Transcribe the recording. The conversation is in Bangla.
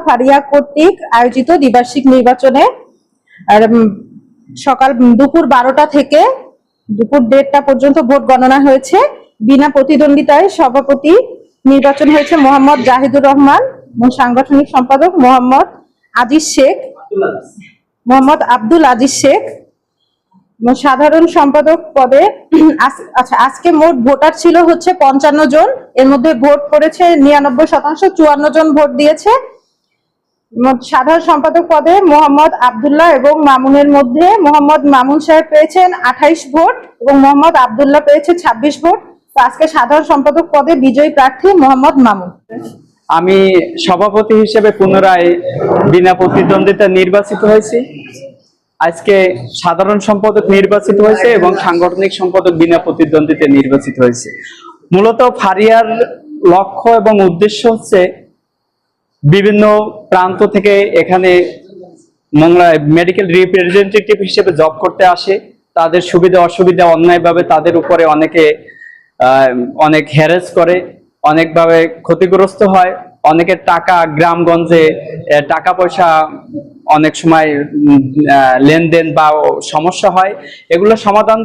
ফারিয়া কর্তৃক আয়োজিত দ্বিবার্ষিক নির্বাচনে আর সকাল দুপুর 12টা থেকে দুপুর 1:30টা পর্যন্ত ভোট গণনা হয়েছে। বিনা প্রতিদ্বন্দ্বিতায় সভাপতি নির্বাচন হয়েছে মোহাম্মদ জাহিদুর রহমান এবং সাংগঠনিক সম্পাদক মোহাম্মদ আব্দুল আজিজ শেখ এবং সাধারণ সম্পাদক পদে আজকে মোট ভোটার ছিল হচ্ছে 55 জন। এর মধ্যে ভোট করেছে 99%, 54 জন ভোট দিয়েছে। সাধারণ সম্পাদক পদে মোহাম্মদ আব্দুল্লাহ এবং মামুনের মধ্যে মোহাম্মদ মামুন সাহেব পেয়েছেন 28 ভোট এবং মোহাম্মদ আব্দুল্লাহ পেয়েছে 26 ভোট। তো আজকে সাধারণ সম্পাদক পদে বিজয়ী প্রার্থী মোহাম্মদ মামুন। আমি সভাপতি হিসেবে পুনরায় বিনা প্রতিদ্বন্দ্বিতা নির্বাচিত হয়েছি। আজকে সাধারণ সম্পাদক নির্বাচিত হয়েছে এবং সাংগঠনিক সম্পাদক বিনা প্রতিদ্বন্দ্বিতা নির্বাচিত হয়েছে। মূলত ফারিয়ার লক্ষ্য এবং উদ্দেশ্য হচ্ছে বিভিন্ন প্রান্ত থেকে এখানে মংলায় মেডিকেল রিপ্রেজেন্টেটিভ হিসেবে জব করতে আসে। তাদের সুবিধা অসুবিধা অন্যায়ভাবে তাদের উপরে অনেক হ্যারাস করে, অনেকভাবে ক্ষতিগ্রস্ত হয়। অনেকের টাকা গ্রামগঞ্জে টাকা পয়সা অনেক সময় লেনদেন বা সমস্যা হয়, এগুলো সমাধান